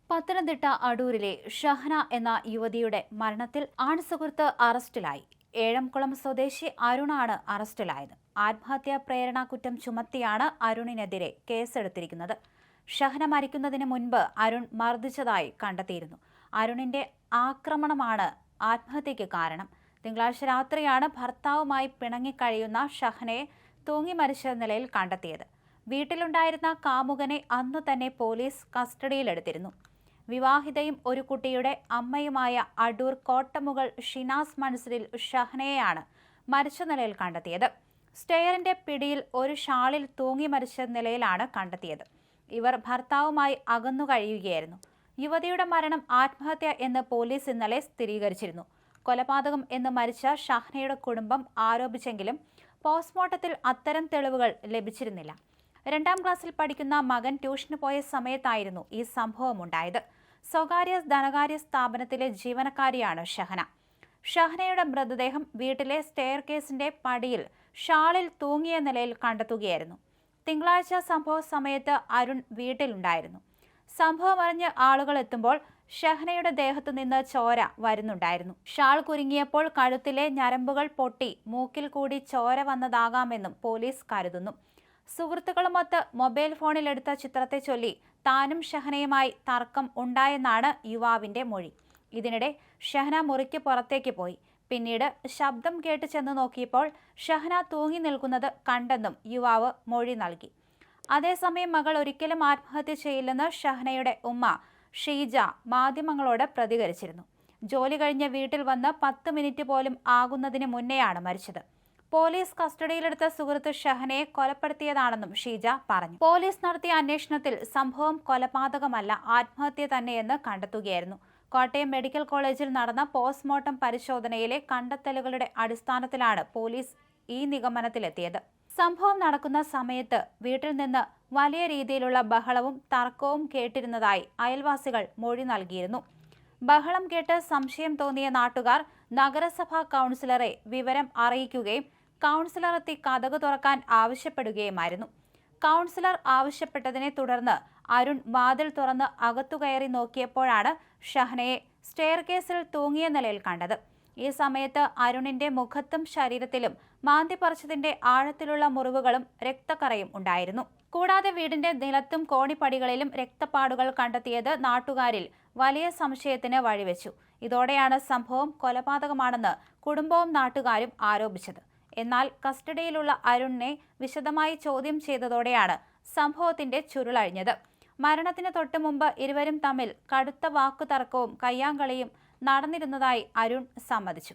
പത്തനംതിട്ട അടൂരിലെ ഷഹന എന്ന യുവതിയുടെ മരണത്തിൽ ആൺസുഹൃത്ത് അറസ്റ്റിലായി. ഏഴംകുളം സ്വദേശി അരുണാണ് അറസ്റ്റിലായത്. ആത്മഹത്യാ പ്രേരണ കുറ്റം ചുമത്തിയാണ് അരുണിനെതിരെ കേസെടുത്തിരിക്കുന്നത്. ഷഹന മരിക്കുന്നതിന് മുൻപ് അരുൺ മർദ്ദിച്ചതായി കണ്ടെത്തിയിരുന്നു. അരുണിന്റെ ആക്രമണമാണ് ആത്മഹത്യയ്ക്ക് കാരണം. തിങ്കളാഴ്ച രാത്രിയാണ് ഭർത്താവുമായി പിണങ്ങിക്കഴിയുന്ന ഷഹനയെ തൂങ്ങി മരിച്ച നിലയിൽ കണ്ടെത്തിയത്. വീട്ടിലുണ്ടായിരുന്ന കാമുകനെ അന്നു തന്നെ പോലീസ് കസ്റ്റഡിയിലെടുത്തിരുന്നു. വിവാഹിതയും ഒരു കുട്ടിയുടെ അമ്മയുമായ അടൂർ കോട്ടമുകൾ ഷിനാസ് മൻസിലിൽ ഷഹനയെയാണ് മരിച്ച നിലയിൽ കണ്ടെത്തിയത്. സ്റ്റെയറിന്റെ പിടിയിൽ ഒരു ഷാളിൽ തൂങ്ങി മരിച്ച നിലയിലാണ് കണ്ടെത്തിയത്. ഇവർ ഭർത്താവുമായി അകന്നു കഴിയുകയായിരുന്നു. യുവതിയുടെ മരണം ആത്മഹത്യ എന്ന് പോലീസ് ഇന്നലെ സ്ഥിരീകരിച്ചിരുന്നു. കൊലപാതകം എന്ന് മരിച്ച ഷഹനയുടെ കുടുംബം ആരോപിച്ചെങ്കിലും പോസ്റ്റ്മോർട്ടത്തിൽ അത്തരം തെളിവുകൾ ലഭിച്ചിരുന്നില്ല. 2ാം ക്ലാസ്സിൽ പഠിക്കുന്ന മകൻ ട്യൂഷന് പോയ സമയത്തായിരുന്നു ഈ സംഭവമുണ്ടായത്. സ്വകാര്യ ധനകാര്യ സ്ഥാപനത്തിലെ ജീവനക്കാരിയാണ് ഷഹന. ഷഹനയുടെ മൃതദേഹം വീട്ടിലെ സ്റ്റെയർ കേസിന്റെ പടിയിൽ ഷാളിൽ തൂങ്ങിയ നിലയിൽ കണ്ടെത്തുകയായിരുന്നു. തിങ്കളാഴ്ച സംഭവ സമയത്ത് അരുൺ വീട്ടിലുണ്ടായിരുന്നു. സംഭവമറിഞ്ഞ് ആളുകൾ എത്തുമ്പോൾ ഷഹനയുടെ ദേഹത്തു നിന്ന് ചോര വരുന്നുണ്ടായിരുന്നു. ഷാൾ കുരുങ്ങിയപ്പോൾ കഴുത്തിലെ ഞരമ്പുകൾ പൊട്ടി മൂക്കിൽ കൂടി ചോര വന്നതാകാമെന്നും പോലീസ് കരുതുന്നു. സുഹൃത്തുക്കളുമൊത്ത് മൊബൈൽ ഫോണിലെടുത്ത ചിത്രത്തെ ചൊല്ലി താനും ഷഹനയുമായി തർക്കം ഉണ്ടായെന്നാണ് യുവാവിന്റെ മൊഴി. ഇതിനിടെ ഷഹന മുറിക്ക് പുറത്തേക്ക് പോയി. പിന്നീട് ശബ്ദം കേട്ട് ചെന്ന് നോക്കിയപ്പോൾ ഷഹന തൂങ്ങി നിൽക്കുന്നത് കണ്ടെന്നും യുവാവ് മൊഴി നൽകി. അതേസമയം മകൾ ഒരിക്കലും ആത്മഹത്യ ചെയ്യില്ലെന്ന് ഷഹനയുടെ ഉമ്മ ഷീജ മാധ്യമങ്ങളോട് പ്രതികരിച്ചിരുന്നു. ജോലി കഴിഞ്ഞ് വീട്ടിൽ വന്ന് 10 മിനിറ്റ് പോലും ആകുന്നതിന് മുന്നെയാണ് മരിച്ചത്. പോലീസ് കസ്റ്റഡിയിലെടുത്ത സുഹൃത്ത് ഷഹനയെ കൊലപ്പെടുത്തിയതാണെന്നും ഷീജ പറഞ്ഞു. പോലീസ് നടത്തിയ അന്വേഷണത്തിൽ സംഭവം കൊലപാതകമല്ല, ആത്മഹത്യ തന്നെയെന്ന് കണ്ടെത്തുകയായിരുന്നു. കോട്ടയം മെഡിക്കൽ കോളേജിൽ നടന്ന പോസ്റ്റ്മോർട്ടം പരിശോധനയിലെ കണ്ടെത്തലുകളുടെ അടിസ്ഥാനത്തിലാണ് പോലീസ് ഈ നിഗമനത്തിലെത്തിയത്. സംഭവം നടക്കുന്ന സമയത്ത് വീട്ടിൽ നിന്ന് വലിയ രീതിയിലുള്ള ബഹളവും തർക്കവും കേട്ടിരുന്നതായി അയൽവാസികൾ മൊഴി നൽകിയിരുന്നു. ബഹളം കേട്ട് സംശയം തോന്നിയ നാട്ടുകാർ നഗരസഭാ കൗൺസിലറെ വിവരം അറിയിക്കുകയും കൗൺസിലർ എത്തി കതക് തുറക്കാൻ ആവശ്യപ്പെടുകയുമായിരുന്നു. കൗൺസിലർ ആവശ്യപ്പെട്ടതിനെ തുടർന്ന് അരുൺ വാതിൽ തുറന്ന് അകത്തുകയറി നോക്കിയപ്പോഴാണ് ഷഹനയെ സ്റ്റെയർ കേസിൽ തൂങ്ങിയ നിലയിൽ കണ്ടത്. ഈ സമയത്ത് അരുണിന്റെ മുഖത്തും ശരീരത്തിലും മാന്തിപ്പറിച്ചതിന്റെ ആഴത്തിലുള്ള മുറിവുകളും രക്തക്കറയും ഉണ്ടായിരുന്നു. കൂടാതെ വീടിന്റെ നിലത്തും കോണിപ്പടികളിലും രക്തപ്പാടുകൾ കണ്ടെത്തിയത് നാട്ടുകാരിൽ വലിയ സംശയത്തിന് വഴിവെച്ചു. ഇതോടെയാണ് സംഭവം കൊലപാതകമാണെന്ന് കുടുംബവും നാട്ടുകാരും ആരോപിച്ചത്. എന്നാൽ കസ്റ്റഡിയിലുള്ള അരുണിനെ വിശദമായി ചോദ്യം ചെയ്തതോടെയാണ് സംഭവത്തിന്റെ ചുരുളഴിഞ്ഞത്. മരണത്തിന് തൊട്ടു മുമ്പ് ഇരുവരും തമ്മിൽ കടുത്ത വാക്കുതർക്കവും കയ്യാങ്കളിയും നടന്നിരുന്നതായി അരുൺ സമ്മതിച്ചു.